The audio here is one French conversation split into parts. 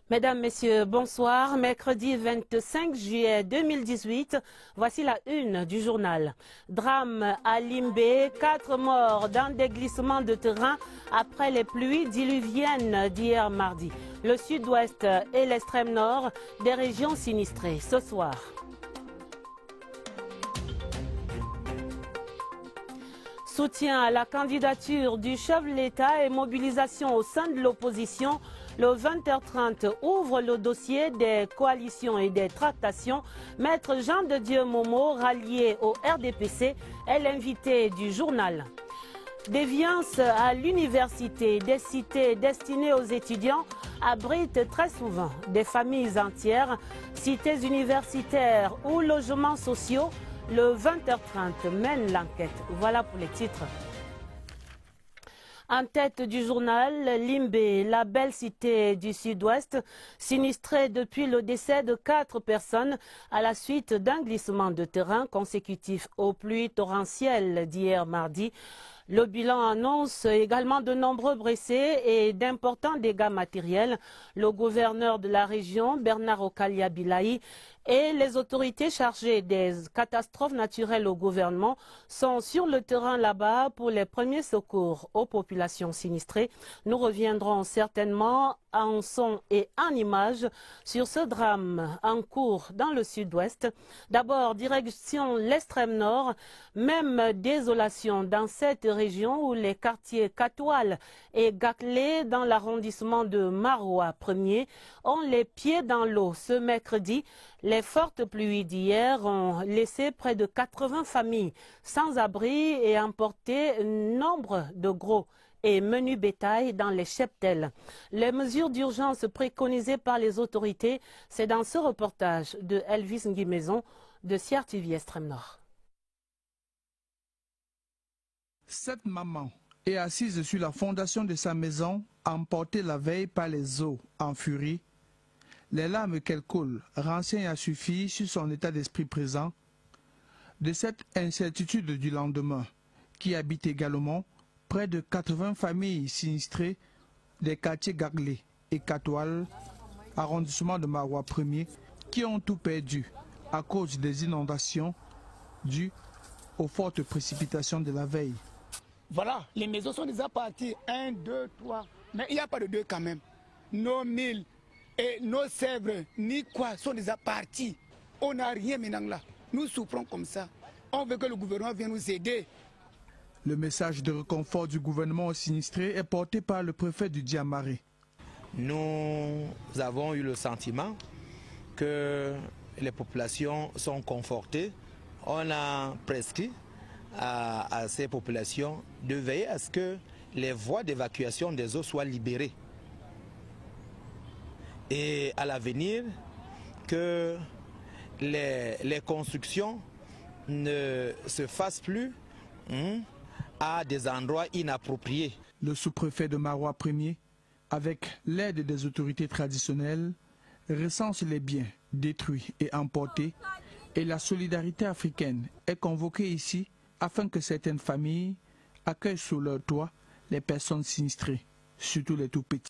Mesdames, Messieurs, bonsoir. Mercredi 25 juillet 2018, voici la une du journal. Drame à Limbé, 4 morts dans des glissements de terrain après les pluies diluviennes d'hier mardi. Le sud-ouest et l'extrême nord des régions sinistrées ce soir. Soutien à la candidature du chef de l'État et mobilisation au sein de l'opposition. Le 20h30 ouvre le dossier des coalitions et des tractations. Maître Jean de Dieu Momo, rallié au RDPC, est l'invité du journal. Déviance à l'université, des cités destinées aux étudiants abritent très souvent des familles entières. Cités universitaires ou logements sociaux, le 20h30 mène l'enquête. Voilà pour les titres. En tête du journal, Limbé, la belle cité du sud-ouest, sinistrée depuis le décès de 4 personnes à la suite d'un glissement de terrain consécutif aux pluies torrentielles d'hier mardi. Le bilan annonce également de nombreux blessés et d'importants dégâts matériels. Le gouverneur de la région, Bernard Okalia Bilaï, et les autorités chargées des catastrophes naturelles au gouvernement sont sur le terrain là-bas pour les premiers secours aux populations sinistrées. Nous reviendrons certainement en son et en images sur ce drame en cours dans le sud-ouest. D'abord, direction l'extrême nord, même désolation dans cette région où les quartiers Katoual et Gaklé dans l'arrondissement de Maroua 1er ont les pieds dans l'eau ce mercredi. Les fortes pluies d'hier ont laissé près de 80 familles sans abri et emporté nombre de gros et menu bétail dans les cheptels. Les mesures d'urgence préconisées par les autorités, c'est dans ce reportage de Elvis Nguimaison de Sierre TV Extrême Nord. Cette maman est assise sur la fondation de sa maison, emportée la veille par les eaux en furie. Les larmes qu'elle coule renseignent à suffire sur son état d'esprit présent, de cette incertitude du lendemain, qui habite également près de 80 familles sinistrées des quartiers Gaglé et Katoual, arrondissement de Maroua 1er, qui ont tout perdu à cause des inondations dues aux fortes précipitations de la veille. Voilà, les maisons sont déjà parties, 1, 2, 3, mais il n'y a pas de 2 quand même. Nos milles et nos sèvres, ni quoi, sont déjà partis. On n'a rien maintenant là. Nous souffrons comme ça. On veut que le gouvernement vienne nous aider. Le message de réconfort du gouvernement aux sinistrés est porté par le préfet du Diamaré. Nous avons eu le sentiment que les populations sont confortées. On a prescrit à ces populations de veiller à ce que les voies d'évacuation des eaux soient libérées. Et à l'avenir, que les constructions ne se fassent plus à des endroits inappropriés. Le sous-préfet de Maroua 1er, avec l'aide des autorités traditionnelles, recense les biens détruits et emportés, et la solidarité africaine est convoquée ici afin que certaines familles accueillent sous leur toit les personnes sinistrées, surtout les tout-petits.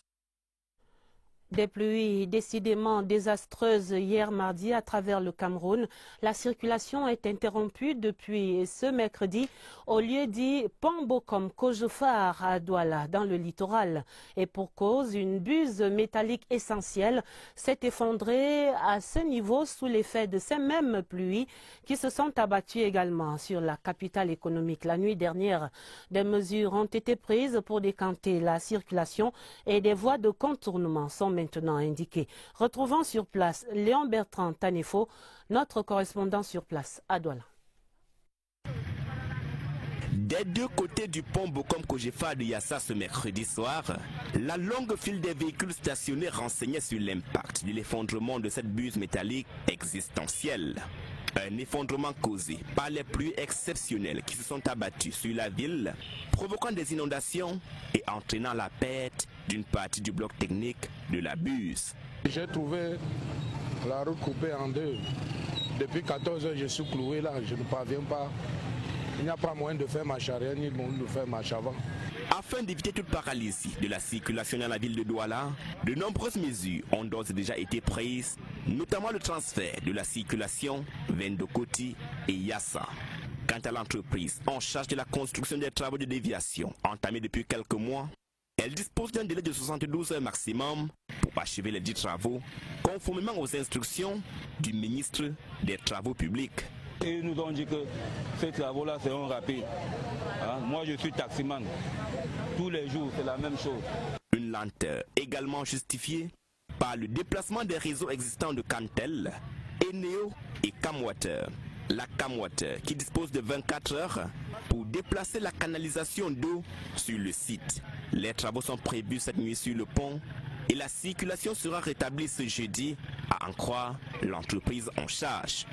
Des pluies décidément désastreuses hier mardi à travers le Cameroun. La circulation est interrompue depuis ce mercredi au lieu dit Pont-Bokom Kojofar à Douala dans le littoral. Et pour cause, une buse métallique essentielle s'est effondrée à ce niveau sous l'effet de ces mêmes pluies qui se sont abattues également sur la capitale économique la nuit dernière. Des mesures ont été prises pour décanter la circulation et des voies de contournement sont maintenant indiqué. Retrouvons sur place Léon Bertrand Tanefo, notre correspondant sur place à Douala. Des deux côtés du pont Bokom Kojofar de Yassa ce mercredi soir, la longue file des véhicules stationnés renseignait sur l'impact de l'effondrement de cette buse métallique existentielle. Un effondrement causé par les pluies exceptionnelles qui se sont abattues sur la ville, provoquant des inondations et entraînant la perte d'une partie du bloc technique de la buse. J'ai trouvé la route coupée en deux. Depuis 14 heures, je suis cloué là, je ne parviens pas. Il n'y a pas moyen de faire marche arrière ni de faire marche avant. Afin d'éviter toute paralysie de la circulation dans la ville de Douala, de nombreuses mesures ont d'ores et déjà été prises, notamment le transfert de la circulation vers Ndokoti et Yassa. Quant à l'entreprise en charge de la construction des travaux de déviation entamés depuis quelques mois, elle dispose d'un délai de 72 heures maximum pour achever les dits travaux, conformément aux instructions du ministre des Travaux publics. Ils nous ont dit que ces travaux-là seront rapides. Moi, je suis taximan. Tous les jours, c'est la même chose. Une lenteur également justifiée par le déplacement des réseaux existants de Cantel, Eneo et Camwater. La Camwater qui dispose de 24 heures pour déplacer la canalisation d'eau sur le site. Les travaux sont prévus cette nuit sur le pont et la circulation sera rétablie ce jeudi, à en croire l'entreprise en charge.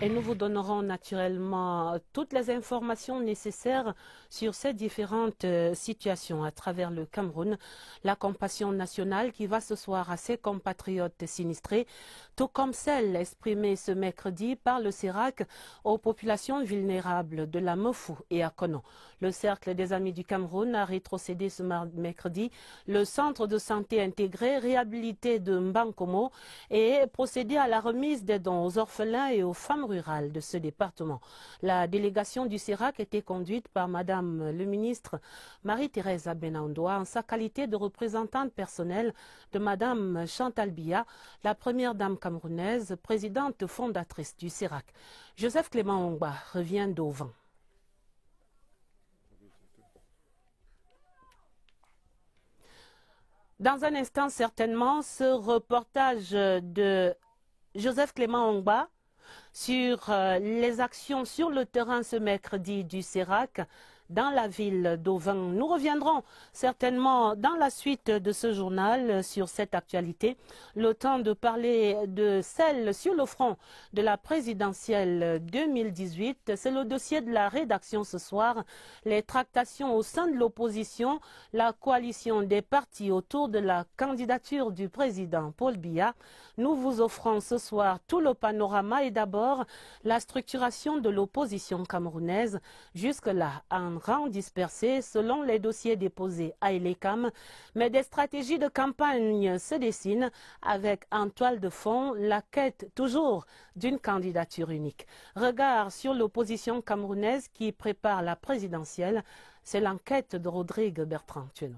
Et nous vous donnerons naturellement toutes les informations nécessaires sur ces différentes situations à travers le Cameroun. La compassion nationale qui va ce soir à ses compatriotes sinistrés, tout comme celle exprimée ce mercredi par le CERAC aux populations vulnérables de la Mefou et à Konon. Le Cercle des Amis du Cameroun a rétrocédé ce mercredi le centre de santé intégré réhabilité de Mbankomo et procédé à la remise des dons aux orphelins et aux femmes rurales de ce département. La délégation du CERAC était conduite par Madame le ministre Marie-Thérèse Abenaondoa en sa qualité de représentante personnelle de Madame Chantal Biya, la première dame camerounaise, présidente fondatrice du CERAC. Joseph Clément Ongba revient d'Auvent. Dans un instant, certainement, ce reportage de Joseph Clément Ongba sur les actions sur le terrain ce mercredi du CERAC dans la ville d'Auvent. Nous reviendrons certainement dans la suite de ce journal sur cette actualité. Le temps de parler de celle sur le front de la présidentielle 2018. C'est le dossier de la rédaction ce soir. Les tractations au sein de l'opposition, la coalition des partis autour de la candidature du président Paul Biya. Nous vous offrons ce soir tout le panorama et d'abord la structuration de l'opposition camerounaise. Jusque-là, en rang dispersé selon les dossiers déposés à Elecam, mais des stratégies de campagne se dessinent avec en toile de fond la quête toujours d'une candidature unique. Regard sur l'opposition camerounaise qui prépare la présidentielle, c'est l'enquête de Rodrigue Bertrand-Tueno.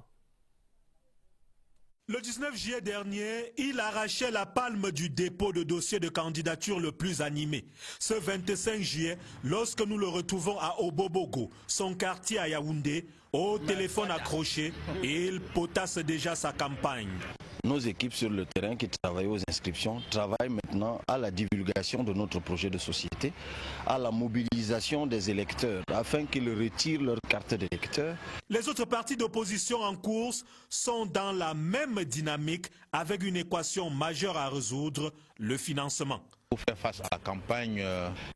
Le 19 juillet dernier, il arrachait la palme du dépôt de dossier de candidature le plus animé. Ce 25 juillet, lorsque nous le retrouvons à Obobogo, son quartier à Yaoundé, au téléphone accroché, il potasse déjà sa campagne. Nos équipes sur le terrain qui travaillent aux inscriptions travaillent maintenant à la divulgation de notre projet de société, à la mobilisation des électeurs afin qu'ils retirent leur carte d'électeur. Les autres partis d'opposition en course sont dans la même dynamique avec une équation majeure à résoudre, le financement. Pour faire face à la campagne,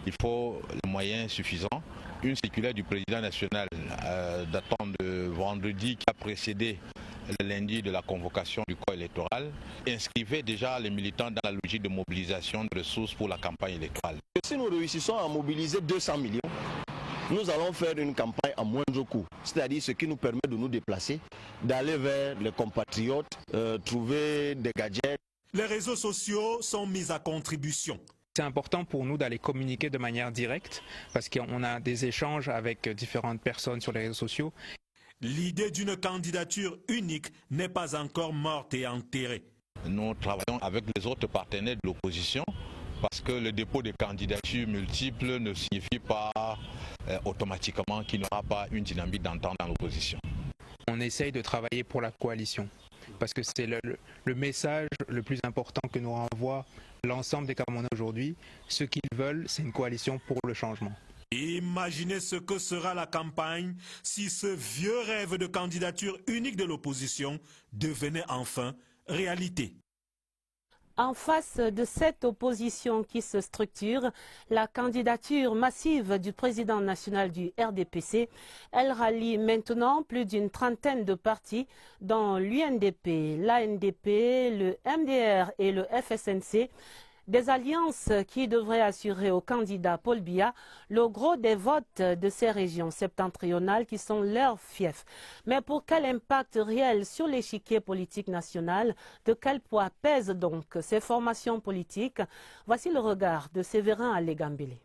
il faut les moyens suffisants. Une circulaire du président national datant de vendredi qui a précédé le lundi de la convocation du corps électoral inscrivait déjà les militants dans la logique de mobilisation de ressources pour la campagne électorale. Si nous réussissons à mobiliser 200 millions, nous allons faire une campagne à moindre coût, c'est-à-dire ce qui nous permet de nous déplacer, d'aller vers les compatriotes, trouver des gadgets. Les réseaux sociaux sont mis à contribution. C'est important pour nous d'aller communiquer de manière directe parce qu'on a des échanges avec différentes personnes sur les réseaux sociaux. L'idée d'une candidature unique n'est pas encore morte et enterrée. Nous travaillons avec les autres partenaires de l'opposition parce que le dépôt de candidatures multiples ne signifie pas automatiquement qu'il n'y aura pas une dynamique d'entente dans l'opposition. On essaye de travailler pour la coalition parce que c'est le message le plus important que nous renvoie l'ensemble des Camerounais aujourd'hui. Ce qu'ils veulent, c'est une coalition pour le changement. Imaginez ce que sera la campagne si ce vieux rêve de candidature unique de l'opposition devenait enfin réalité. En face de cette opposition qui se structure, la candidature massive du président national du RDPC, elle rallie maintenant plus d'une trentaine de partis, dont l'UNDP, l'ANDP, le MDR et le FSNC. Des alliances qui devraient assurer au candidat Paul Biya le gros des votes de ces régions septentrionales qui sont leurs fiefs. Mais pour quel impact réel sur l'échiquier politique national? De quel poids pèsent donc ces formations politiques? Voici le regard de Séverin Alégambélé.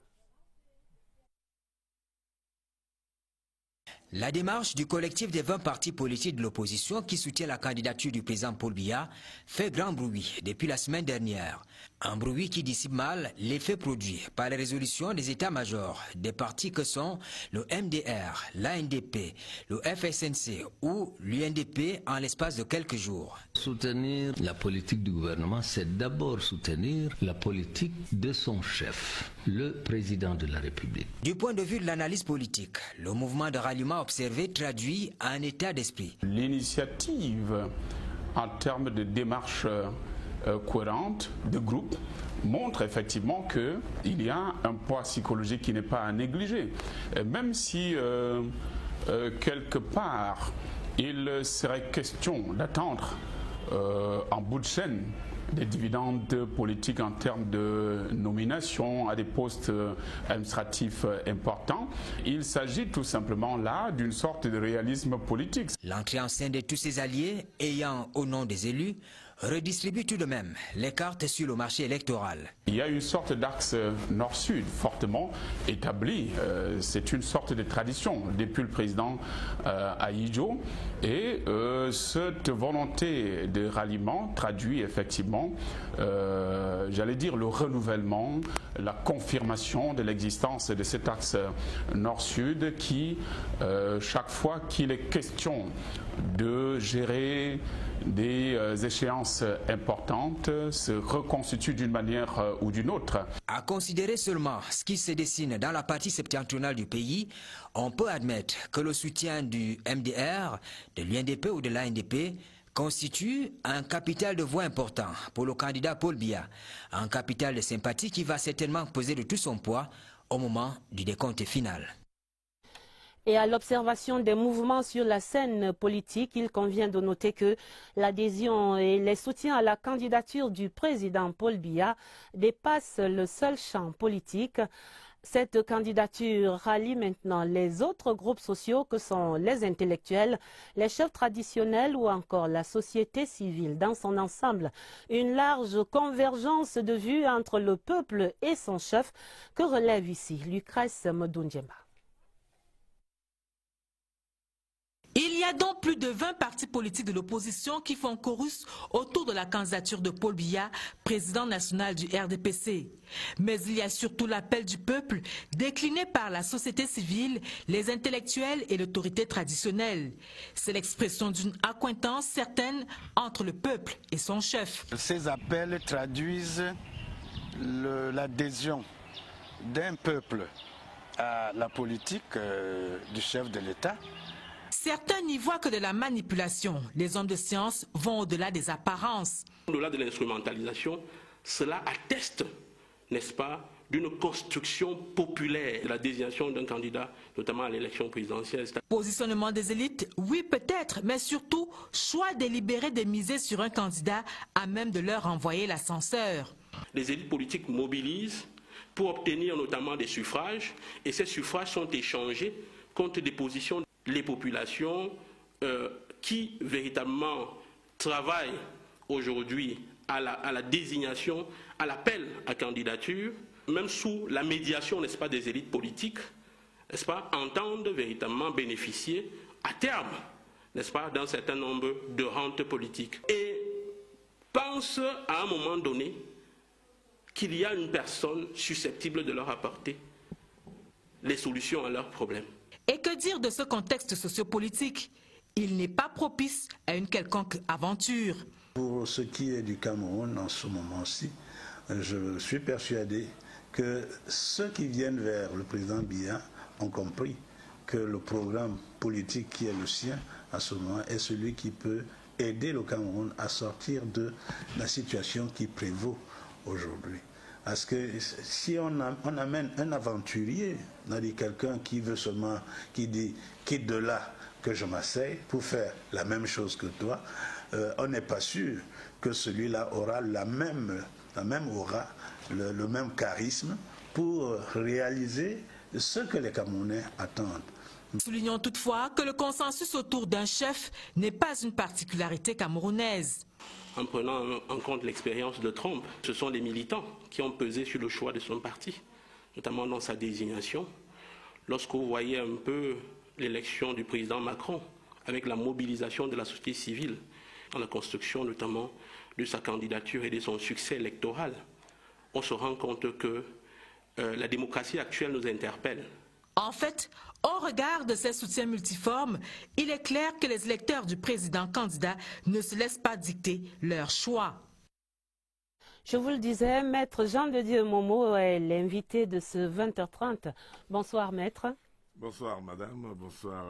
La démarche du collectif des 20 partis politiques de l'opposition qui soutient la candidature du président Paul Biya fait grand bruit depuis la semaine dernière. Un bruit qui dissipe mal l'effet produit par les résolutions des états-majors des partis que sont le MDR, l'ANDP, le FSNC ou l'UNDP en l'espace de quelques jours. Soutenir la politique du gouvernement, c'est d'abord soutenir la politique de son chef, le président de la République. Du point de vue de l'analyse politique, le mouvement de ralliement observé traduit un état d'esprit. L'initiative en termes de démarche cohérente de groupe montre effectivement qu'il y a un poids psychologique qui n'est pas à négliger. Même si quelque part il serait question d'attendre en bout de chaîne des dividendes politiques en termes de nomination à des postes administratifs importants. Il s'agit tout simplement là d'une sorte de réalisme politique. L'entrée en scène de tous ces alliés ayant au nom des élus redistribue tout de même les cartes sur le marché électoral. Il y a une sorte d'axe nord-sud fortement établi. C'est une sorte de tradition depuis le président Ahidjo. Et cette volonté de ralliement traduit effectivement, j'allais dire, le renouvellement, la confirmation de l'existence de cet axe nord-sud qui, chaque fois qu'il est question de gérer des échéances importantes, se reconstitue d'une manière ou d'une autre. À considérer seulement ce qui se dessine dans la partie septentrionale du pays, on peut admettre que le soutien du MDR, de l'UNDP ou de l'ANDP constitue un capital de voix important pour le candidat Paul Biya, un capital de sympathie qui va certainement peser de tout son poids au moment du décompte final. Et à l'observation des mouvements sur la scène politique, il convient de noter que l'adhésion et les soutiens à la candidature du président Paul Biya dépassent le seul champ politique. Cette candidature rallie maintenant les autres groupes sociaux que sont les intellectuels, les chefs traditionnels ou encore la société civile dans son ensemble. Une large convergence de vues entre le peuple et son chef que relève ici Lucrèce Modundjemba. Il y a donc plus de 20 partis politiques de l'opposition qui font chorus autour de la candidature de Paul Biya, président national du RDPC. Mais il y a surtout l'appel du peuple, décliné par la société civile, les intellectuels et l'autorité traditionnelle. C'est l'expression d'une accointance certaine entre le peuple et son chef. Ces appels traduisent l'adhésion d'un peuple à la politique du chef de l'État. Certains n'y voient que de la manipulation. Les hommes de science vont au-delà des apparences. Au-delà de l'instrumentalisation, cela atteste, n'est-ce pas, d'une construction populaire de la désignation d'un candidat, notamment à l'élection présidentielle. Positionnement des élites, oui peut-être, mais surtout choix délibéré de miser sur un candidat à même de leur envoyer l'ascenseur. Les élites politiques mobilisent pour obtenir notamment des suffrages, et ces suffrages sont échangés contre des positions. Les populations qui véritablement travaillent aujourd'hui à la désignation, à l'appel à candidature, même sous la médiation, n'est-ce pas, des élites politiques, n'est-ce pas, entendent véritablement bénéficier à terme, n'est-ce pas, d'un certain nombre de rentes politiques. Et pensent à un moment donné qu'il y a une personne susceptible de leur apporter les solutions à leurs problèmes. Et que dire de ce contexte sociopolitique? Il n'est pas propice à une quelconque aventure. Pour ce qui est du Cameroun en ce moment-ci, je suis persuadé que ceux qui viennent vers le président Biya ont compris que le programme politique qui est le sien à ce moment est celui qui peut aider le Cameroun à sortir de la situation qui prévaut aujourd'hui. Parce que si on amène un aventurier, on a dit quelqu'un qui veut seulement, qui dit quitte de là que je m'asseye pour faire la même chose que toi, on n'est pas sûr que celui-là aura la même aura le même charisme pour réaliser ce que les Camerounais attendent. Soulignons toutefois que le consensus autour d'un chef n'est pas une particularité camerounaise. En prenant en compte l'expérience de Trump, ce sont les militants qui ont pesé sur le choix de son parti, notamment dans sa désignation. Lorsque vous voyez un peu l'élection du président Macron, avec la mobilisation de la société civile, dans la construction notamment de sa candidature et de son succès électoral, on se rend compte que la démocratie actuelle nous interpelle. En fait, au regard de ces soutiens multiformes, il est clair que les électeurs du président candidat ne se laissent pas dicter leur choix. Je vous le disais, Maître Jean de Dieu Momo est l'invité de ce 20h30. Bonsoir, Maître. Bonsoir, Madame. Bonsoir,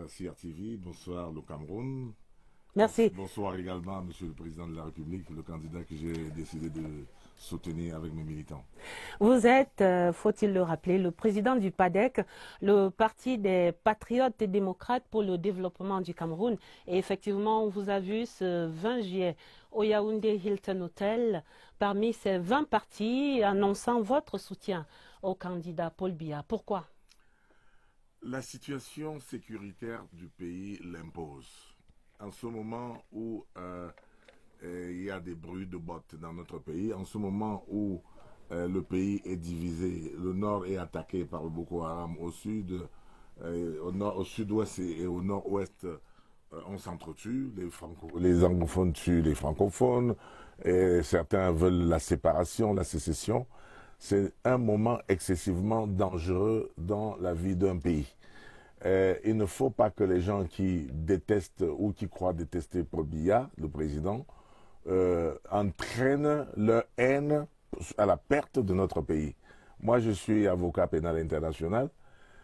CRTV. Bonsoir, le Cameroun. Merci. Bonsoir également, Monsieur le Président de la République, le candidat que j'ai décidé de soutenir avec mes militants. Vous êtes, faut-il le rappeler, le président du PADEC, le Parti des Patriotes et Démocrates pour le développement du Cameroun. Et effectivement, on vous a vu ce 20 juillet au Yaoundé Hilton Hotel, parmi ces 20 partis annonçant votre soutien au candidat Paul Biya. Pourquoi? La situation sécuritaire du pays l'impose. En ce moment où il y a des bruits de bottes dans notre pays, en ce moment où le pays est divisé, le nord est attaqué par le Boko Haram, au sud, au sud-ouest et au nord-ouest, on s'entretue, les anglophones tuent les francophones, et certains veulent la séparation, la sécession. C'est un moment excessivement dangereux dans la vie d'un pays. Il ne faut pas que les gens qui détestent ou qui croient détester Paul Biya, le président, entraînent leur haine à la perte de notre pays. Moi, je suis avocat pénal international.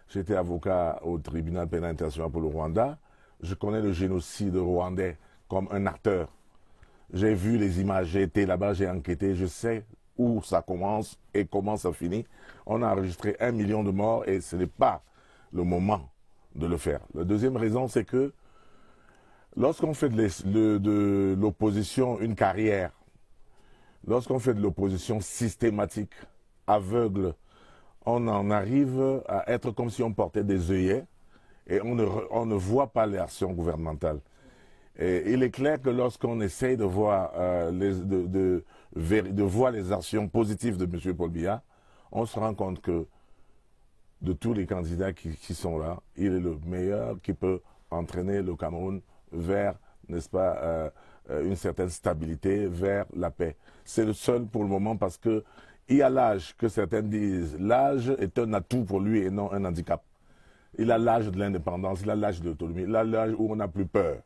J'étais avocat au tribunal pénal international pour le Rwanda. Je connais le génocide rwandais comme un acteur. J'ai vu les images, j'ai été là-bas, j'ai enquêté, je sais où ça commence et comment ça finit. On a enregistré 1 million de morts et ce n'est pas le moment de le faire. La deuxième raison, c'est que lorsqu'on fait de l'opposition une carrière, lorsqu'on fait de l'opposition systématique, aveugle, on en arrive à être comme si on portait des œillets et on ne voit pas les actions gouvernementales. Et il est clair que lorsqu'on essaye de voir, voir les actions positives de M. Paul Biya, on se rend compte que de tous les candidats qui sont là, il est le meilleur qui peut entraîner le Cameroun vers, n'est-ce pas, une certaine stabilité, vers la paix. C'est le seul pour le moment parce que il y a l'âge que certains disent. L'âge est un atout pour lui et non un handicap. Il a l'âge de l'indépendance, il a l'âge de l'autonomie, il a l'âge où on n'a plus peur.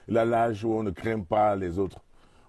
Il a l'âge où on ne craint pas les autres.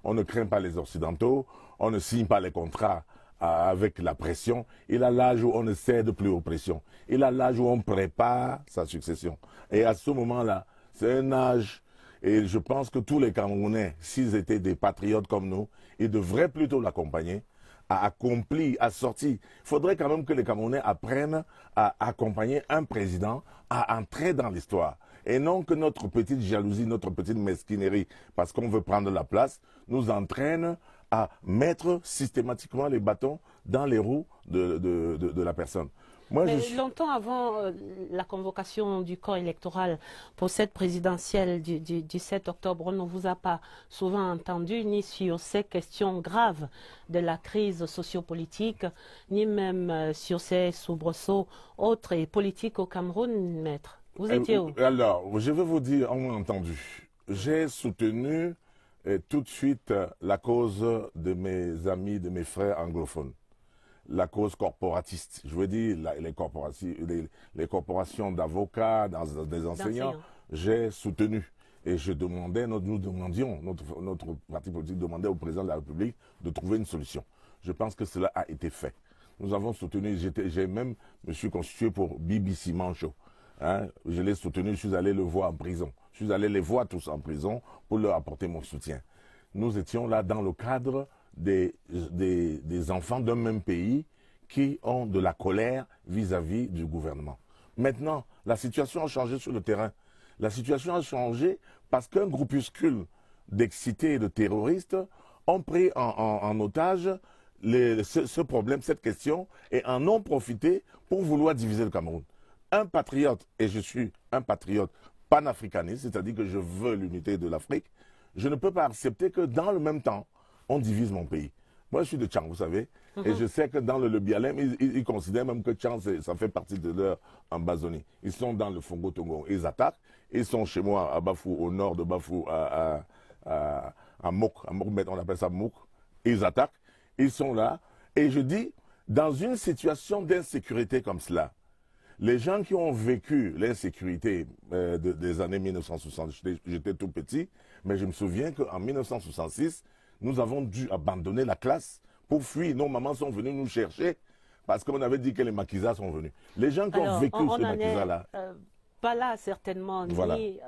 On ne craint pas les Occidentaux, on ne signe pas les contrats avec la pression. Il a l'âge où on ne cède plus aux pressions. Il a l'âge où on prépare sa succession. Et à ce moment-là, c'est un âge, et je pense que tous les Camerounais, s'ils étaient des patriotes comme nous, ils devraient plutôt l'accompagner, à accomplir, à sortir. Il faudrait quand même que les Camerounais apprennent à accompagner un président, à entrer dans l'histoire. Et non que notre petite jalousie, notre petite mesquinerie, parce qu'on veut prendre la place, nous entraîne à mettre systématiquement les bâtons dans les roues de la personne. Moi, longtemps avant la convocation du corps électoral pour cette présidentielle du 7 octobre, on ne vous a pas souvent entendu ni sur ces questions graves de la crise sociopolitique, ni même sur ces soubresauts autres et politiques au Cameroun, maître. Vous étiez où? Alors, je vais vous dire, on m'a entendu. J'ai soutenu tout de suite la cause de mes amis, de mes frères anglophones. La cause corporatiste, je veux dire les corporations d'avocats, des enseignants, j'ai soutenu. Et je demandais, nous demandions, notre parti politique demandait au président de la République de trouver une solution. Je pense que cela a été fait. Nous avons soutenu, j'ai même me suis constitué pour BBC Mancho. Hein, je l'ai soutenu, je suis allé le voir en prison. Je suis allé les voir tous en prison pour leur apporter mon soutien. Nous étions là dans le cadre des enfants d'un même pays qui ont de la colère vis-à-vis du gouvernement. Maintenant, la situation a changé sur le terrain. La situation a changé parce qu'un groupuscule d'excités et de terroristes ont pris en otage ce problème, cette question, et en ont profité pour vouloir diviser le Cameroun. Un patriote, et je suis un patriote panafricaniste, c'est-à-dire que je veux l'unité de l'Afrique, je ne peux pas accepter que dans le même temps, on divise mon pays. Moi, je suis de Tchang, vous savez, et je sais que dans le Bialem, ils considèrent même que Tchang, ça fait partie de leur Ambazonie. Ils sont dans le Fongo-Tongo, ils attaquent. Ils sont chez moi à Bafou, au nord de Bafou, à Mouk, on appelle ça Mouk. Ils attaquent, ils sont là. Et je dis, dans une situation d'insécurité comme cela, les gens qui ont vécu l'insécurité des années 1960, j'étais tout petit, mais je me souviens qu'en 1966, nous avons dû abandonner la classe pour fuir. Nos mamans sont venues nous chercher parce qu'on avait dit que les maquisards sont venus. Les gens qui ont vécu ce maquisard-là... pas là certainement, voilà. Ni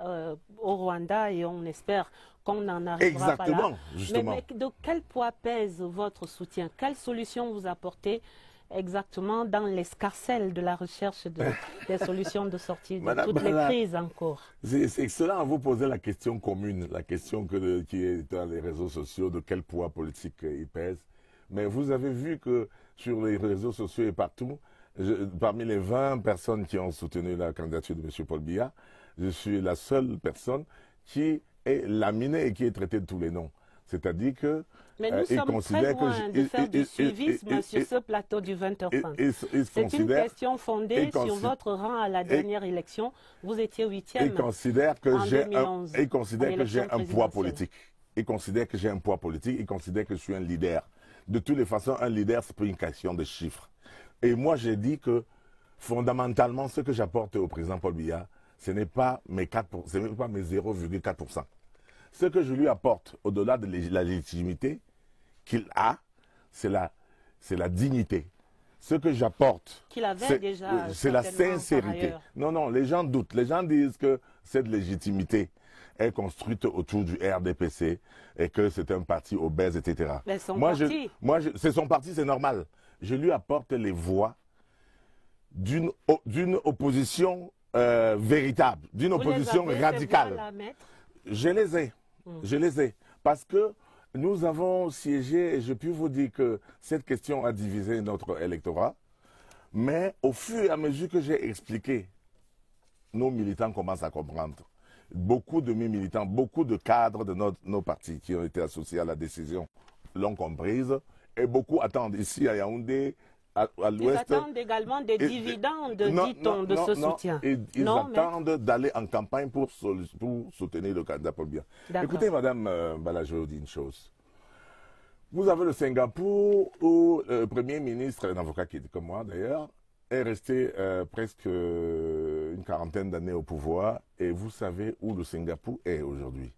au Rwanda, et on espère qu'on n'en arrivera pas là. Justement. Mais de quel poids pèse votre soutien? Quelle solution vous apportez exactement dans l'escarcelle de la recherche des solutions de sortie de toutes les crises en cours? C'est excellent à vous poser la question commune, la question qui est dans les réseaux sociaux, de quel poids politique il pèse. Mais vous avez vu que sur les réseaux sociaux et partout, parmi les 20 personnes qui ont soutenu la candidature de M. Paul Biya, je suis la seule personne qui est laminée et qui est traitée de tous les noms. C'est-à-dire que... Mais nous sommes très loin de faire du suivisme sur ce plateau du 20h30. C'est une question fondée sur votre rang à la dernière élection. Vous étiez 8e il considère que j'ai un poids politique. Il considère que j'ai un poids politique. Il considère que je suis un leader. De toutes les façons, un leader, c'est pas une question de chiffres. Et moi, j'ai dit que, fondamentalement, ce que j'apporte au président Paul Biya, ce n'est pas mes 0,4%. Ce que je lui apporte, au-delà de la légitimité qu'il a, c'est la dignité. Ce que j'apporte, c'est la sincérité. Non, les gens doutent. Les gens disent que cette légitimité est construite autour du RDPC et que c'est un parti obèse, etc. Mais c'est son parti, c'est normal. Je lui apporte les voix d'une opposition véritable, d'une opposition radicale. Je les ai. Parce que nous avons siégé, et je puis vous dire que cette question a divisé notre électorat. Mais au fur et à mesure que j'ai expliqué, nos militants commencent à comprendre. Beaucoup de mes militants, beaucoup de cadres de nos partis qui ont été associés à la décision l'ont comprise. Et beaucoup attendent ici à Yaoundé, à l'ouest. Ils attendent également des dividendes, dit-on, de ce soutien. Ils attendent d'aller en campagne pour soutenir le candidat Paul Biya. Écoutez, Madame Bala, je vous dis une chose. Vous avez le Singapour où le Premier ministre, un avocat qui est comme moi d'ailleurs, est resté presque une quarantaine d'années au pouvoir. Et vous savez où le Singapour est aujourd'hui.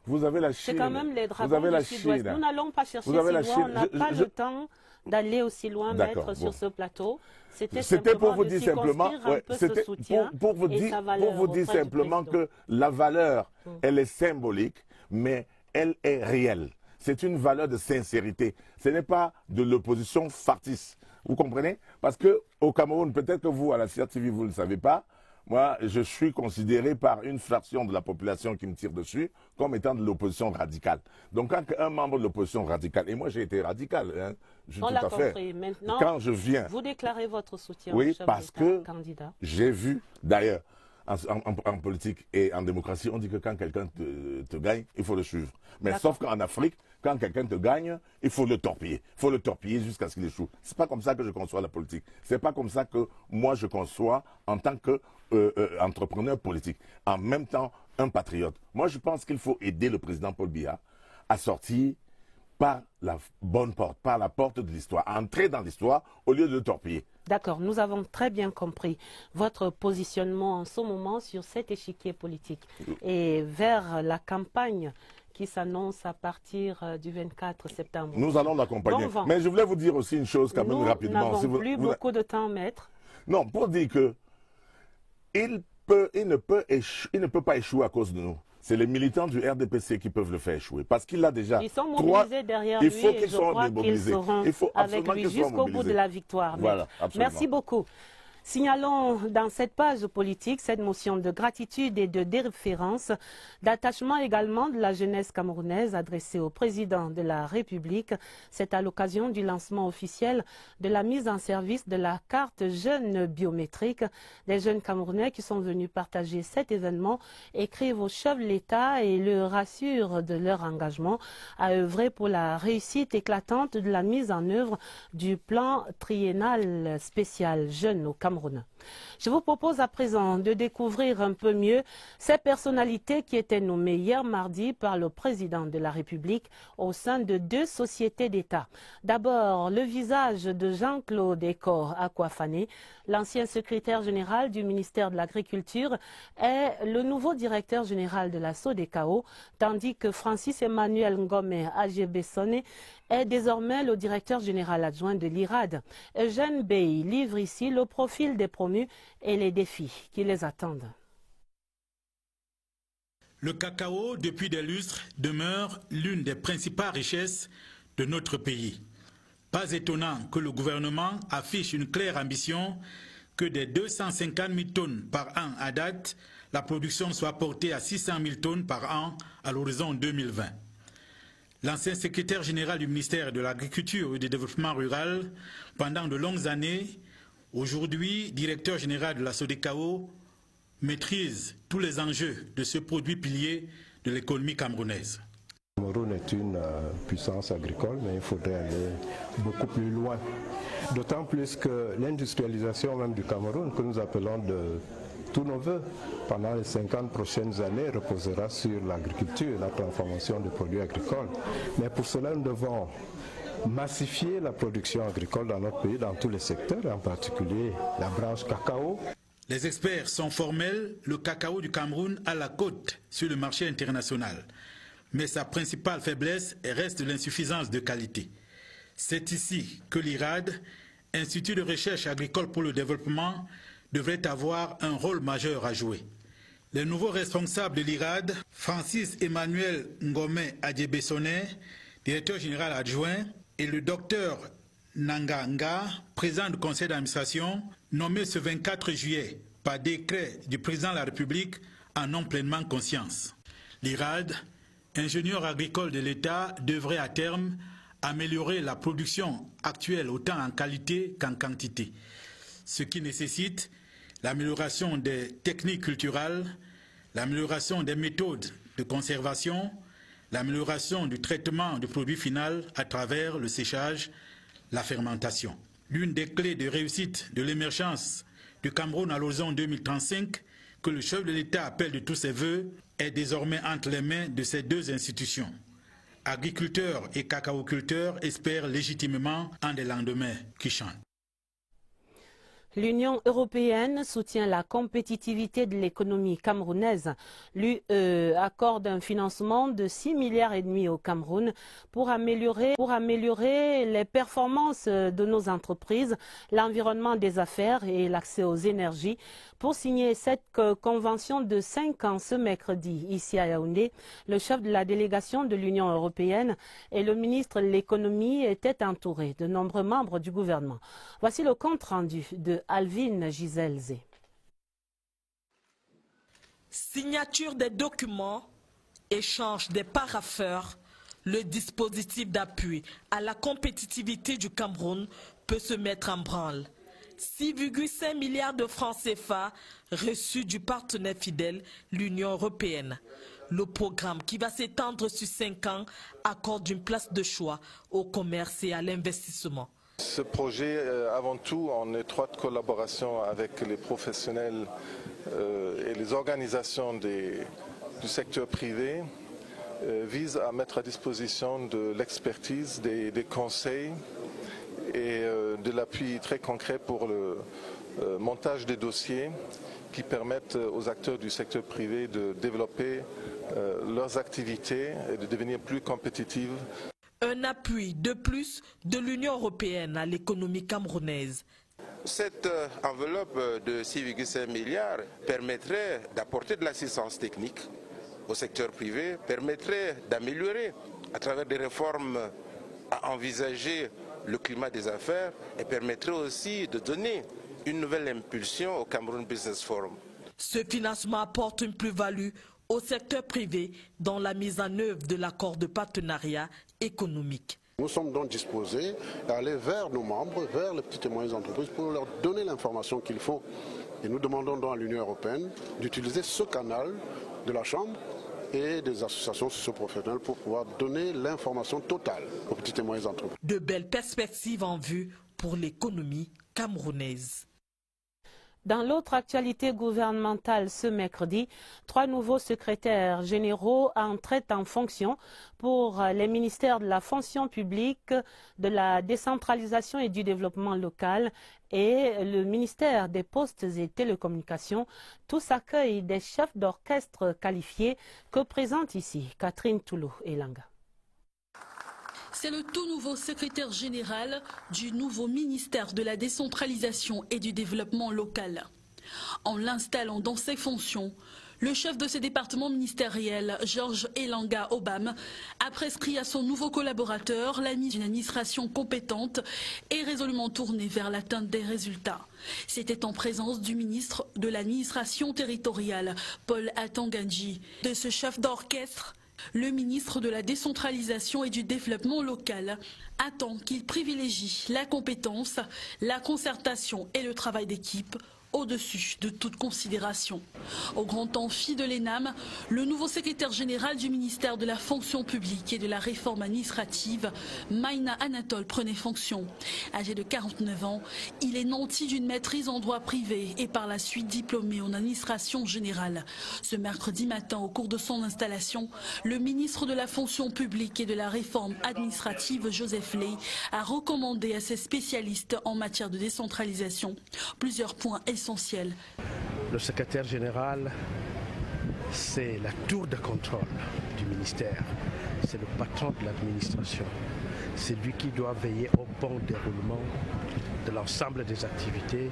Vous avez la Chine. C'est quand même les dragons du Sud-Ouest. Nous n'allons pas chercher si loin, on n'a pas le temps d'aller aussi loin, maître, sur ce plateau. C'était pour vous dire simplement, pour vous dire simplement que la valeur, elle est symbolique, mais elle est réelle. C'est une valeur de sincérité. Ce n'est pas de l'opposition factice. Vous comprenez? Parce qu'au Cameroun, peut-être que vous, à la CRTV, vous ne le savez pas, moi, je suis considéré par une fraction de la population qui me tire dessus comme étant de l'opposition radicale. Donc, quand un membre de l'opposition radicale, et moi j'ai été radical, hein, on l'a compris. Maintenant, quand je viens, vous déclarez votre soutien au chef parce que candidat. J'ai vu, d'ailleurs, en politique et en démocratie, on dit que quand quelqu'un te gagne, il faut le suivre. Mais sauf qu'en Afrique, quand quelqu'un te gagne, il faut le torpiller. Il faut le torpiller jusqu'à ce qu'il échoue. C'est pas comme ça que je conçois la politique. C'est pas comme ça que moi je conçois en tant que entrepreneur politique. En même temps, un patriote. Moi, je pense qu'il faut aider le président Paul Biya à sortir par la bonne porte, par la porte de l'histoire, à entrer dans l'histoire au lieu de le torpiller. D'accord, nous avons très bien compris votre positionnement en ce moment sur cet échiquier politique et vers la campagne qui s'annonce à partir du 24 septembre. Nous allons l'accompagner. Bon, mais je voulais vous dire aussi une chose quand même rapidement. Nous n'avons plus beaucoup de temps, maître. Non, pour dire que il ne peut pas échouer à cause de nous. C'est les militants du RDPC qui peuvent le faire échouer. Parce qu'il a déjà... Ils sont mobilisés derrière lui et je crois qu'ils seront avec lui jusqu'au bout de la victoire. Voilà, merci beaucoup. Signalons dans cette page politique cette motion de gratitude et de déréférence, d'attachement également de la jeunesse camerounaise adressée au président de la République. C'est à l'occasion du lancement officiel de la mise en service de la carte jeune biométrique. Des jeunes Camerounais qui sont venus partager cet événement écrivent au chef de l'État et le rassurent de leur engagement à œuvrer pour la réussite éclatante de la mise en œuvre du plan triennal spécial jeunes au Cameroun. Je vous propose à présent de découvrir un peu mieux ces personnalités qui étaient nommées hier mardi par le président de la République au sein de 2 sociétés d'État. D'abord, le visage de Jean-Claude Ekor Akouafane, l'ancien secrétaire général du ministère de l'Agriculture, est le nouveau directeur général de la SODECAO, tandis que Francis Emmanuel Ngome Adjébessone est désormais le directeur général adjoint de l'IRAD. Eugène Bey livre ici le profil des promus et les défis qui les attendent. Le cacao, depuis des lustres, demeure l'une des principales richesses de notre pays. Pas étonnant que le gouvernement affiche une claire ambition que des 250 000 tonnes par an à date, la production soit portée à 600 000 tonnes par an à l'horizon 2020. L'ancien secrétaire général du ministère de l'Agriculture et du Développement rural, pendant de longues années, aujourd'hui directeur général de la SODECAO, maîtrise tous les enjeux de ce produit pilier de l'économie camerounaise. Le Cameroun est une puissance agricole, mais il faudrait aller beaucoup plus loin. D'autant plus que l'industrialisation même du Cameroun, que nous appelons de tous nos voeux, pendant les 50 prochaines années, reposera sur l'agriculture, la transformation des produits agricoles. Mais pour cela, nous devons massifier la production agricole dans notre pays, dans tous les secteurs, en particulier la branche cacao. Les experts sont formels, le cacao du Cameroun a la cote sur le marché international. Mais sa principale faiblesse reste l'insuffisance de qualité. C'est ici que l'IRAD, Institut de recherche agricole pour le développement, devrait avoir un rôle majeur à jouer. Les nouveaux responsables de l'IRAD, Francis Emmanuel Ngome Adjébessone, directeur général adjoint, et le docteur Nanganga, président du conseil d'administration, nommé ce 24 juillet par décret du président de la République, en ont pleinement conscience. L'IRAD, ingénieur agricole de l'État, devrait à terme améliorer la production actuelle autant en qualité qu'en quantité, ce qui nécessite l'amélioration des techniques culturelles, l'amélioration des méthodes de conservation, l'amélioration du traitement du produit final à travers le séchage, la fermentation. L'une des clés de réussite de l'émergence du Cameroun à l'horizon 2035, que le chef de l'État appelle de tous ses voeux, est désormais entre les mains de ces 2 institutions. Agriculteurs et cacaoculteurs espèrent légitimement en des lendemains qui chantent. L'Union européenne soutient la compétitivité de l'économie camerounaise. L'UE accorde un financement de 6,5 milliards au Cameroun pour améliorer les performances de nos entreprises, l'environnement des affaires et l'accès aux énergies. Pour signer cette convention de 5 ans ce mercredi ici à Yaoundé, le chef de la délégation de l'Union européenne et le ministre de l'économie étaient entourés de nombreux membres du gouvernement. Voici le compte rendu de Alvin Giselze. Signature des documents, échange des parapheurs, le dispositif d'appui à la compétitivité du Cameroun peut se mettre en branle. 6,5 milliards de francs CFA reçus du partenaire fidèle, l'Union européenne. Le programme, qui va s'étendre sur 5 ans, accorde une place de choix au commerce et à l'investissement. Ce projet, avant tout, en étroite collaboration avec les professionnels et les organisations du secteur privé, vise à mettre à disposition de l'expertise, des conseils et de l'appui très concret pour le montage des dossiers qui permettent aux acteurs du secteur privé de développer leurs activités et de devenir plus compétitifs. Un appui de plus de l'Union européenne à l'économie camerounaise. Cette enveloppe de 6,5 milliards permettrait d'apporter de l'assistance technique au secteur privé, permettrait d'améliorer à travers des réformes à envisager le climat des affaires et permettrait aussi de donner une nouvelle impulsion au Cameroun Business Forum. Ce financement apporte une plus-value au secteur privé dans la mise en œuvre de l'accord de partenariat économique. Nous sommes donc disposés à aller vers nos membres, vers les petites et moyennes entreprises pour leur donner l'information qu'il faut. Et nous demandons donc à l'Union européenne d'utiliser ce canal de la Chambre et des associations socio-professionnelles pour pouvoir donner l'information totale aux petites et moyennes entreprises. De belles perspectives en vue pour l'économie camerounaise. Dans l'autre actualité gouvernementale ce mercredi, 3 nouveaux secrétaires généraux entraient en fonction pour les ministères de la fonction publique, de la décentralisation et du développement local et le ministère des Postes et Télécommunications. Tous accueillent des chefs d'orchestre qualifiés que présente ici Catherine Toulou-Elanga. C'est le tout nouveau secrétaire général du nouveau ministère de la décentralisation et du développement local. En l'installant dans ses fonctions, le chef de ce département ministériel, Georges Elanga Obam, a prescrit à son nouveau collaborateur la mise d'une administration compétente et résolument tournée vers l'atteinte des résultats. C'était en présence du ministre de l'administration territoriale, Paul Atangandji. De ce chef d'orchestre, le ministre de la décentralisation et du développement local attend qu'il privilégie la compétence, la concertation et le travail d'équipe au-dessus de toute considération. Au grand amphi de l'ENAM, le nouveau secrétaire général du ministère de la fonction publique et de la réforme administrative, Maïna Anatole, prenait fonction. Âgé de 49 ans, il est nanti d'une maîtrise en droit privé et par la suite diplômé en administration générale. Ce mercredi matin, au cours de son installation, le ministre de la fonction publique et de la réforme administrative, Joseph Ley, a recommandé à ses spécialistes en matière de décentralisation plusieurs points essentiels. Le secrétaire général, c'est la tour de contrôle du ministère, c'est le patron de l'administration, c'est lui qui doit veiller au bon déroulement de l'ensemble des activités,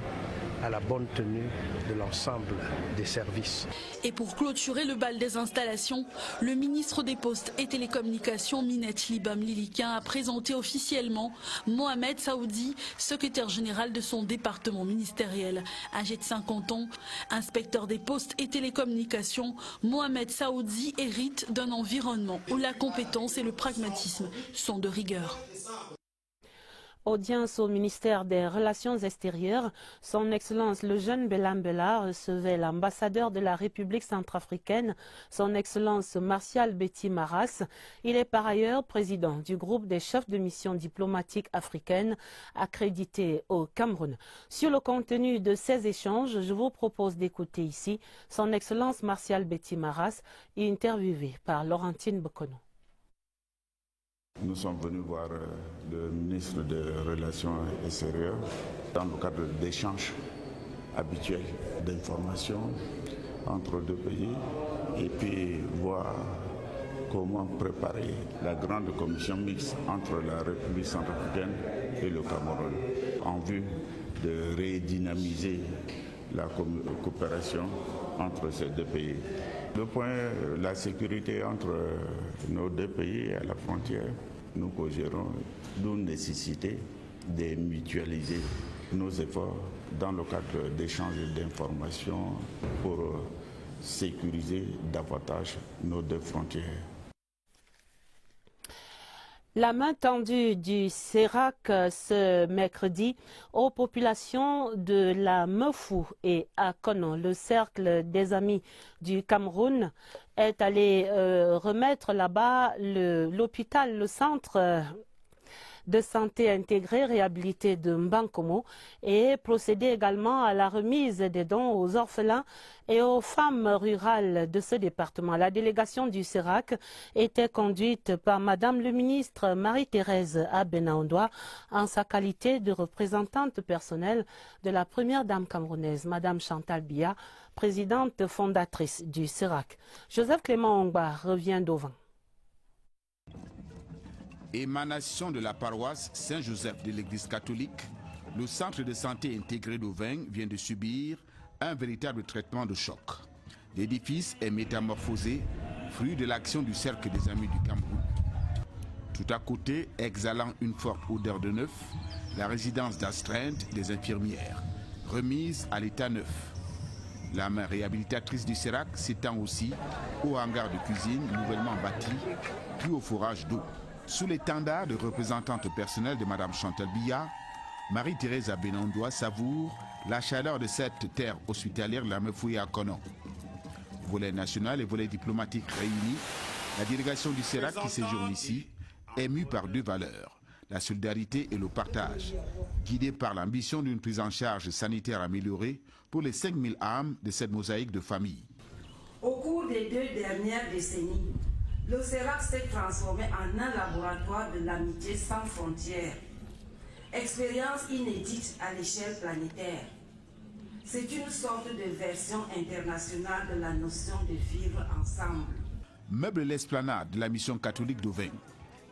à la bonne tenue de l'ensemble des services. Et pour clôturer le bal des installations, le ministre des Postes et Télécommunications, Minette Libam Liliquin, a présenté officiellement Mohamed Saoudi, secrétaire général de son département ministériel. Âgé de 50 ans, inspecteur des Postes et Télécommunications, Mohamed Saoudi hérite d'un environnement où la compétence et le pragmatisme sont de rigueur. Audience au ministère des Relations extérieures, son Excellence le jeune Belam Bella recevait l'ambassadeur de la République centrafricaine, son Excellence Martial Betty Maras. Il est par ailleurs président du groupe des chefs de mission diplomatiques africaines accrédités au Cameroun. Sur le contenu de ces échanges, je vous propose d'écouter ici son Excellence Martial Betty Maras, interviewé par Laurentine Bokono. Nous sommes venus voir le ministre des Relations extérieures dans le cadre d'échanges habituels d'informations entre deux pays et puis voir comment préparer la grande commission mixte entre la République centrafricaine et le Cameroun en vue de redynamiser la coopération entre ces deux pays. Le point, la sécurité entre nos deux pays à la frontière, nous co-gérons, d'où nécessité de mutualiser nos efforts dans le cadre d'échanges d'informations pour sécuriser davantage nos deux frontières. La main tendue du CERAC ce mercredi aux populations de la Mefou et à Kono, le cercle des amis du Cameroun, est allé remettre là-bas l'hôpital, le centre de santé intégré réhabilité de Mbankomo et procéder également à la remise des dons aux orphelins et aux femmes rurales de ce département. La délégation du CERAC était conduite par Madame le ministre Marie-Thérèse Abenaondoa en sa qualité de représentante personnelle de la première dame camerounaise, Madame Chantal Biya, présidente fondatrice du CERAC. Joseph Clément Ongba revient d'Auvent. Émanation de la paroisse Saint-Joseph de l'Église catholique, le centre de santé intégré d'Auvent vient de subir un véritable traitement de choc. L'édifice est métamorphosé, fruit de l'action du Cercle des Amis du Cameroun. Tout à côté, exhalant une forte odeur de neuf, la résidence d'astreinte des infirmières. remise à l'état neuf. La main réhabilitatrice du CERAC s'étend aussi au hangar de cuisine nouvellement bâti, puis au forage d'eau. Sous l'étendard de représentante personnelle de Mme Chantal Biya, Marie-Thérèse Abenondoa savoure la chaleur de cette terre hospitalière de la Mefouye à Konon. Volet national et volet diplomatique réunis, la délégation du CERAC qui séjourne ici est mue par deux valeurs, la solidarité et le partage, guidée par l'ambition d'une prise en charge sanitaire améliorée pour les 5000 âmes de cette mosaïque de famille. Au cours des 2 dernières décennies, le CERAC s'est transformé en un laboratoire de l'amitié sans frontières. Expérience inédite à l'échelle planétaire. C'est une sorte de version internationale de la notion de vivre ensemble. Meuble l'esplanade de la mission catholique d'Oving,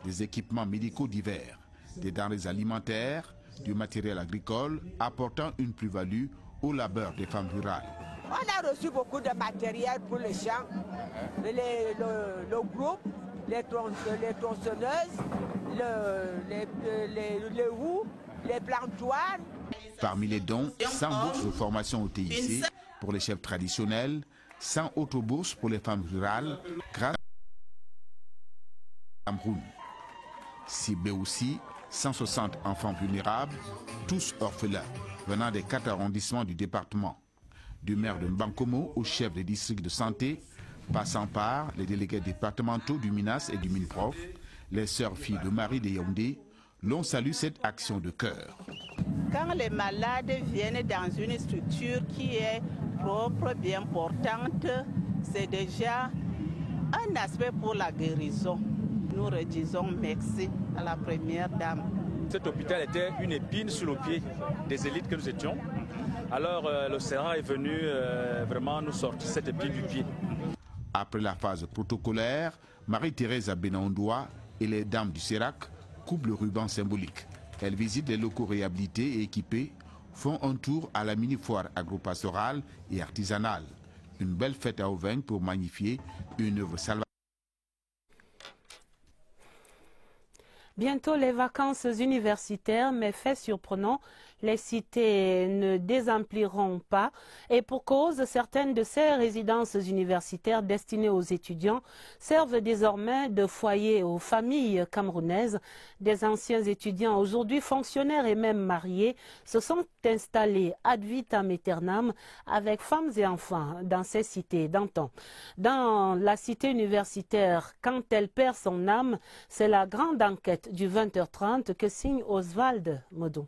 des équipements médicaux divers, des denrées alimentaires, du matériel agricole apportant une plus-value au labeur des femmes rurales. On a reçu beaucoup de matériel pour les champs, le groupe, les tronçonneuses, les roues, les plantoirs. Parmi les dons, 100 bourses de formation au TIC pour les chefs traditionnels, 100 autres bourses pour les femmes rurales grâce à Cameroun. Ciblé aussi 160 enfants vulnérables, tous orphelins, venant des 4 arrondissements du département. Du maire de Mbankomo au chef des districts de santé, passant par les délégués départementaux du MINAS et du MINPROF, les sœurs filles de Marie de Yaoundé, l'on salue cette action de cœur. Quand les malades viennent dans une structure qui est propre, bien portante, c'est déjà un aspect pour la guérison. Nous redisons merci à la première dame. Cet hôpital était une épine sur le pied des élites que nous étions. Alors le CERAC est venu vraiment nous sortir cette épine du pied. Après la phase protocolaire, Marie-Thérèse Abenondoa et les dames du CERAC coupent le ruban symbolique. Elles visitent les locaux réhabilités et équipés, font un tour à la mini-foire agro-pastorale et artisanale. Une belle fête à Oving pour magnifier une œuvre salvatrice. Bientôt les vacances universitaires, mais fait surprenant, les cités ne désempliront pas et pour cause, certaines de ces résidences universitaires destinées aux étudiants servent désormais de foyer aux familles camerounaises. Des anciens étudiants, aujourd'hui fonctionnaires et même mariés, se sont installés ad vitam aeternam avec femmes et enfants dans ces cités d'antan. Dans la cité universitaire, quand elle perd son âme, c'est la grande enquête du 20h30 que signe Oswald Modon.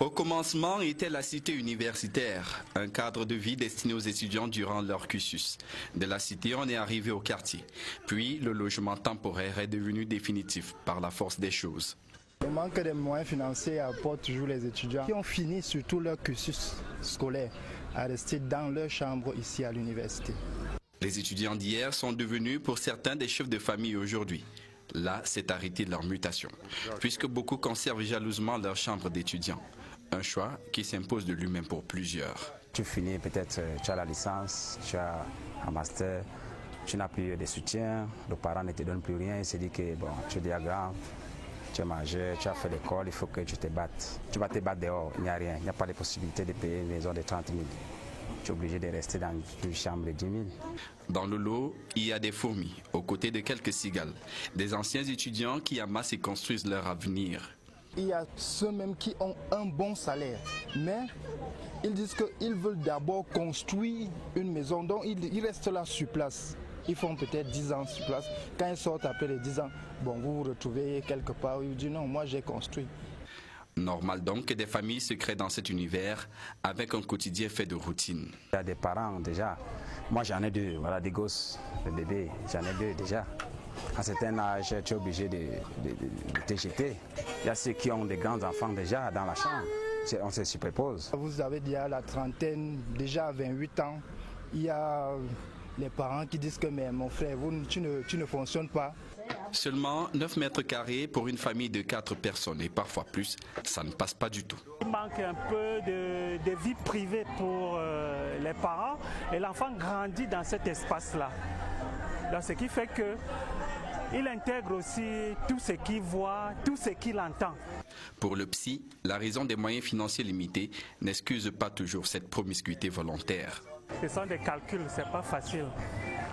Au commencement était la cité universitaire, un cadre de vie destiné aux étudiants durant leur cursus. De la cité, on est arrivé au quartier. Puis, le logement temporaire est devenu définitif par la force des choses. Le manque de moyens financiers apporte toujours les étudiants qui ont fini surtout leur cursus scolaire à rester dans leur chambre ici à l'université. Les étudiants d'hier sont devenus pour certains des chefs de famille aujourd'hui. Là, c'est arrêté leur mutation, puisque beaucoup conservent jalousement leur chambre d'étudiants. Un choix qui s'impose de lui-même pour plusieurs. Tu finis peut-être, tu as la licence, tu as un master, tu n'as plus de soutien, le parent ne te donne plus rien, il se dit que bon, tu es déjà grand, tu es majeur, tu as fait l'école, il faut que tu te battes. Tu vas te battre dehors, il n'y a rien, il n'y a pas de possibilité de payer une maison de 30 000. Tu es obligé de rester dans une chambre de 10 000. Dans le lot, il y a des fourmis, aux côtés de quelques cigales. Des anciens étudiants qui amassent et construisent leur avenir. Il y a ceux-mêmes qui ont un bon salaire, mais ils disent qu'ils veulent d'abord construire une maison, donc ils restent là sur place. Ils font peut-être 10 ans sur place. Quand ils sortent après les 10 ans, bon, vous vous retrouvez quelque part, ils disent non, moi j'ai construit. Normal donc que des familles se créent dans cet univers avec un quotidien fait de routine. Il y a des parents déjà. Moi j'en ai 2, voilà des gosses, des bébés, j'en ai 2 déjà. À un certain âge, tu es obligé de te jeter. Il y a ceux qui ont des grands enfants déjà dans la chambre. On se superpose. Vous avez déjà la trentaine, déjà à 28 ans. Il y a les parents qui disent que mais mon frère, tu ne fonctionnes pas. Seulement 9 mètres carrés pour une famille de 4 personnes et parfois plus, ça ne passe pas du tout. Il manque un peu de vie privée pour les parents et l'enfant grandit dans cet espace-là. Ce qui fait que il intègre aussi tout ce qu'il voit, tout ce qu'il entend. Pour le psy, la raison des moyens financiers limités n'excuse pas toujours cette promiscuité volontaire. Ce sont des calculs, c'est pas facile.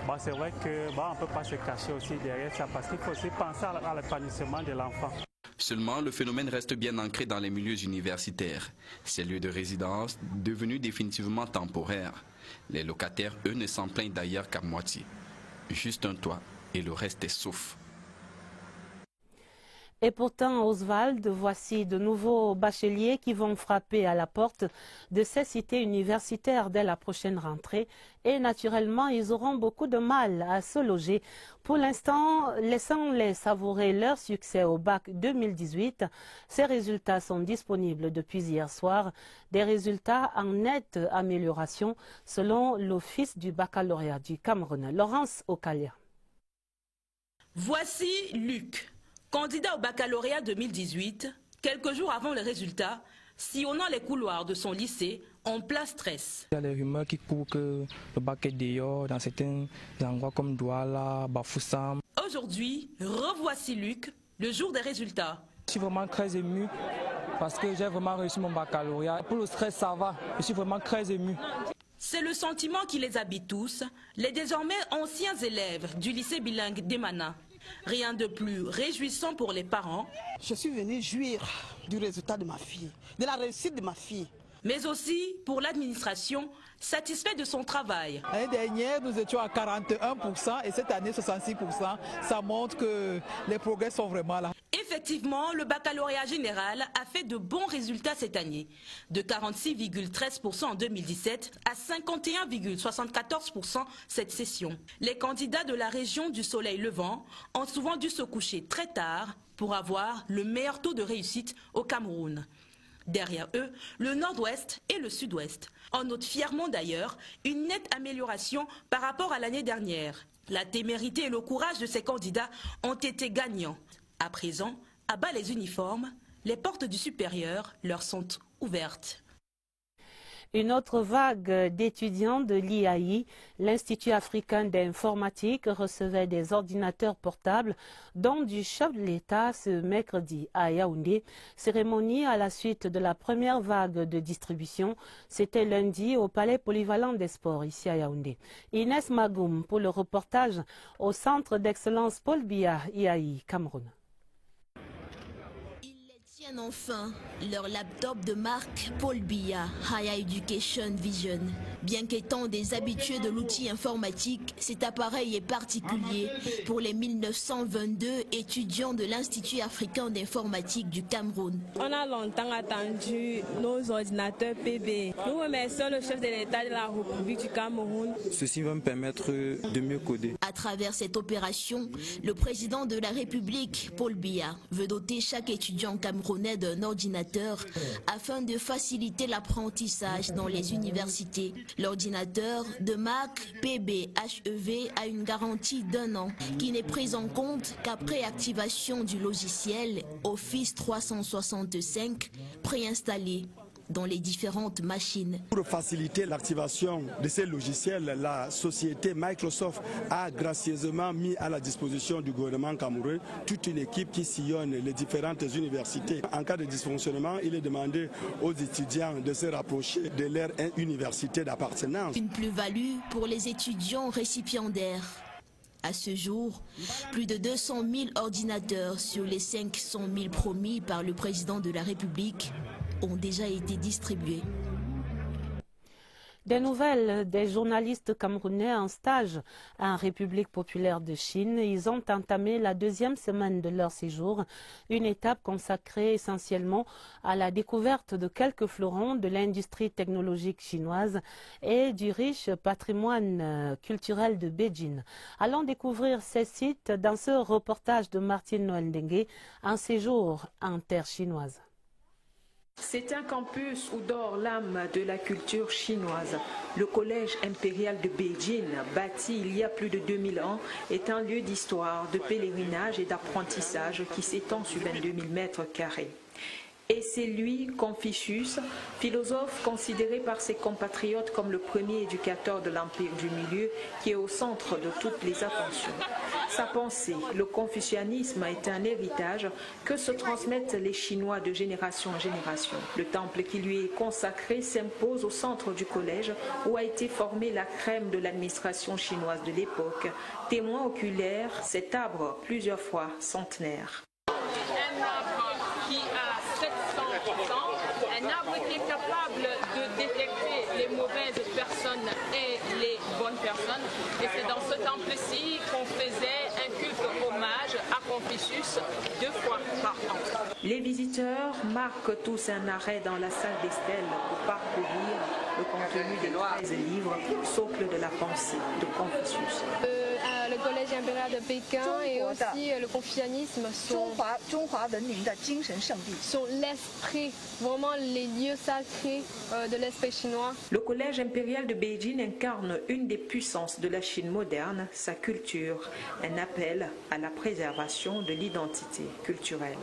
Bon, c'est vrai qu'on ne peut pas se cacher aussi derrière ça parce qu'il faut aussi penser à l'épanouissement de l'enfant. Seulement, le phénomène reste bien ancré dans les milieux universitaires. Ces lieux de résidence, devenus définitivement temporaires. Les locataires, eux, ne s'en plaignent d'ailleurs qu'à moitié. Juste un toit et le reste est souffle. Et pourtant, Oswald, voici de nouveaux bacheliers qui vont frapper à la porte de ces cités universitaires dès la prochaine rentrée. Et naturellement, ils auront beaucoup de mal à se loger. Pour l'instant, laissons-les savourer leur succès au bac 2018. Ces résultats sont disponibles depuis hier soir. Des résultats en nette amélioration selon l'Office du baccalauréat du Cameroun. Laurence Okalia. Voici Luc. Candidat au baccalauréat 2018, quelques jours avant les résultats, sillonnant les couloirs de son lycée en plein stress. Il y a des rumeurs qui courent que le bac est dehors dans certains endroits comme Douala, Bafoussam. Aujourd'hui, revoici Luc, le jour des résultats. Je suis vraiment très ému parce que j'ai vraiment réussi mon baccalauréat. Pour le stress, ça va. Je suis vraiment très ému. C'est le sentiment qui les habite tous, les désormais anciens élèves du lycée bilingue d'Emana. Rien de plus réjouissant pour les parents. Je suis venue jouir du résultat de ma fille, de la réussite de ma fille. Mais aussi pour l'administration, satisfait de son travail. L'année dernière, nous étions à 41% et cette année 66%. Ça montre que les progrès sont vraiment là. Effectivement, le baccalauréat général a fait de bons résultats cette année. De 46,13% en 2017 à 51,74% cette session. Les candidats de la région du Soleil Levant ont souvent dû se coucher très tard pour avoir le meilleur taux de réussite au Cameroun. Derrière eux, le nord-ouest et le sud-ouest. On note fièrement d'ailleurs une nette amélioration par rapport à l'année dernière. La témérité et le courage de ces candidats ont été gagnants. À présent, à bas les uniformes, les portes du supérieur leur sont ouvertes. Une autre vague d'étudiants de l'IAI, l'Institut africain d'informatique, recevait des ordinateurs portables, dont du chef de l'État ce mercredi à Yaoundé. Cérémonie à la suite de la première vague de distribution. C'était lundi au Palais Polyvalent des Sports, ici à Yaoundé. Inès Magoum pour le reportage au Centre d'Excellence Paul Biya, IAI, Cameroun. Enfin, leur laptop de marque Paul Biya Higher Education Vision. Bien qu'étant des habitués de l'outil informatique, cet appareil est particulier pour les 1922 étudiants de l'Institut africain d'informatique du Cameroun. On a longtemps attendu nos ordinateurs PB. Nous remercions le chef de l'État de la République du Cameroun. Ceci va me permettre de mieux coder. À travers cette opération, le président de la République, Paul Biya, veut doter chaque étudiant camerounais d'un ordinateur afin de faciliter l'apprentissage dans les universités. L'ordinateur de marque PB-HEV a une garantie d'1 an qui n'est prise en compte qu'après activation du logiciel Office 365 préinstallé dans les différentes machines. Pour faciliter l'activation de ces logiciels, la société Microsoft a gracieusement mis à la disposition du gouvernement camerounais toute une équipe qui sillonne les différentes universités. En cas de dysfonctionnement, il est demandé aux étudiants de se rapprocher de leur université d'appartenance. Une plus-value pour les étudiants récipiendaires. À ce jour, plus de 200 000 ordinateurs sur les 500 000 promis par le président de la République ont déjà été distribués. Des nouvelles des journalistes camerounais en stage en République populaire de Chine. Ils ont entamé la 2e semaine de leur séjour, une étape consacrée essentiellement à la découverte de quelques fleurons de l'industrie technologique chinoise et du riche patrimoine culturel de Beijing. Allons découvrir ces sites dans ce reportage de Martine Noël Dengue, un séjour en terre chinoise. C'est un campus où dort l'âme de la culture chinoise. Le collège impérial de Beijing, bâti il y a plus de 2000 ans, est un lieu d'histoire, de pèlerinage et d'apprentissage qui s'étend sur 22 000 mètres carrés. Et c'est lui, Confucius, philosophe considéré par ses compatriotes comme le premier éducateur de l'Empire du Milieu, qui est au centre de toutes les attentions. sa pensée. Le confucianisme est un héritage que se transmettent les Chinois de génération en génération. Le temple qui lui est consacré s'impose au centre du collège où a été formée la crème de l'administration chinoise de l'époque. Témoin oculaire, cet arbre plusieurs fois centenaire. Un arbre qui a 700 ans, un arbre qui est capable de détecter les mauvaises personnes et les bonnes personnes. Et c'est dans ce temple-ci qu'on faisait un culte hommage à Confucius 2 fois par an. Les visiteurs marquent tous un arrêt dans la salle des stèles pour parcourir le contenu des 13 livres, socle de la pensée de Confucius. Le collège impérial de Pékin et aussi le confucianisme sont l'esprit, vraiment les lieux sacrés de l'esprit chinois. Le collège impérial de Beijing incarne une des puissances de la Chine moderne, sa culture, un appel à la préservation de l'identité culturelle.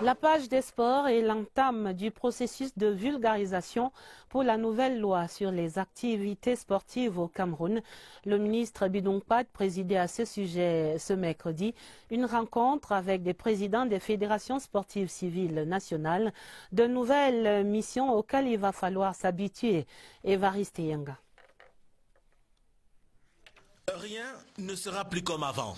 La page des sports est l'entame du processus de vulgarisation pour la nouvelle loi sur les activités sportives au Cameroun. Le ministre Bidong Pat présidait à ce sujet ce mercredi une rencontre avec des présidents des fédérations sportives civiles nationales, de nouvelles missions auxquelles il va falloir s'habituer. Évariste Yenga. Rien ne sera plus comme avant.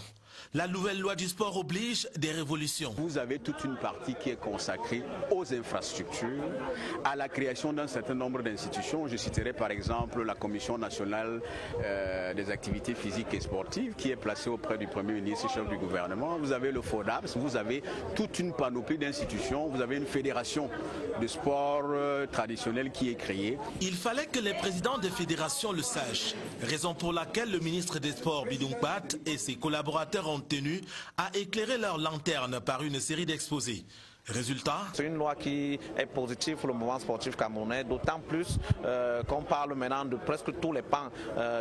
La nouvelle loi du sport oblige des révolutions. Vous avez toute une partie qui est consacrée aux infrastructures, à la création d'un certain nombre d'institutions. Je citerai par exemple la Commission nationale des activités physiques et sportives qui est placée auprès du Premier ministre et chef du gouvernement. Vous avez le FODAPS, vous avez toute une panoplie d'institutions. Vous avez une fédération de sport traditionnel qui est créée. Il fallait que les présidents des fédérations le sachent, raison pour laquelle le ministre des Sports Bidong Pat et ses collaborateurs ont tenu à éclairer leur lanterne par une série d'exposés. Résultat, c'est une loi qui est positive pour le mouvement sportif camerounais, d'autant plus qu'on parle maintenant de presque tous les pans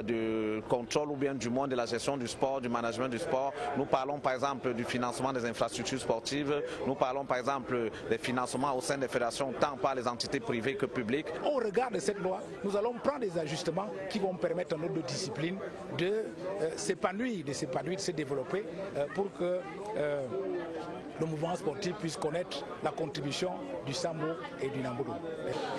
du contrôle ou bien du moins de la gestion du sport, du management du sport. Nous parlons par exemple du financement des infrastructures sportives, nous parlons par exemple des financements au sein des fédérations, tant par les entités privées que publiques. Au regard de cette loi, nous allons prendre des ajustements qui vont permettre à notre discipline de s'épanouir, de se développer pour que le mouvement sportif puisse connaître la contribution du Sambo et du Nambodo.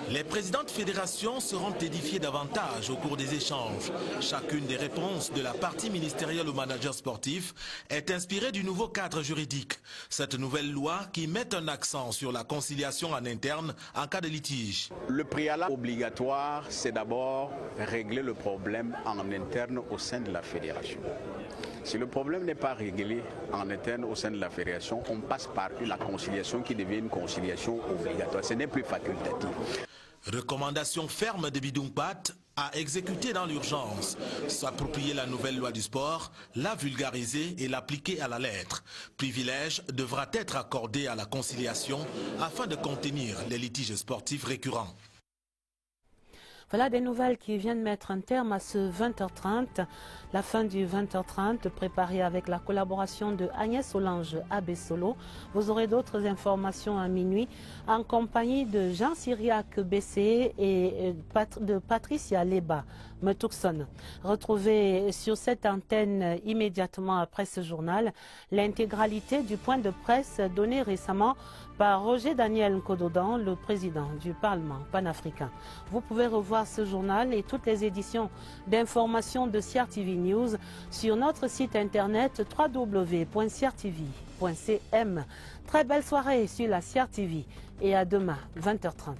Les présidents de fédération seront édifiés davantage au cours des échanges. Chacune des réponses de la partie ministérielle au manager sportif est inspirée du nouveau cadre juridique. Cette nouvelle loi qui met un accent sur la conciliation en interne en cas de litige. Le préalable obligatoire, c'est d'abord régler le problème en interne au sein de la fédération. Si le problème n'est pas réglé en interne au sein de la fédération, on passe par la conciliation qui devient une conciliation obligatoire. Ce n'est plus facultatif. Recommandation ferme de Bidong Pat à exécuter dans l'urgence, s'approprier la nouvelle loi du sport, la vulgariser et l'appliquer à la lettre. Privilège devra être accordé à la conciliation afin de contenir les litiges sportifs récurrents. Voilà des nouvelles qui viennent mettre un terme à ce 20h30. La fin du 20h30 préparée avec la collaboration de Agnès Solange Abessolo. Vous aurez d'autres informations à minuit en compagnie de Jean Cyriac Bessé et de Patricia Leba Metuxon. Retrouvez sur cette antenne immédiatement après ce journal l'intégralité du point de presse donné récemment par Roger Daniel Nkododan, le président du Parlement panafricain. Vous pouvez revoir ce journal et toutes les éditions d'information de CRTV News sur notre site internet www.crtv.cm. Très belle soirée sur la CRTV et à demain 20h30.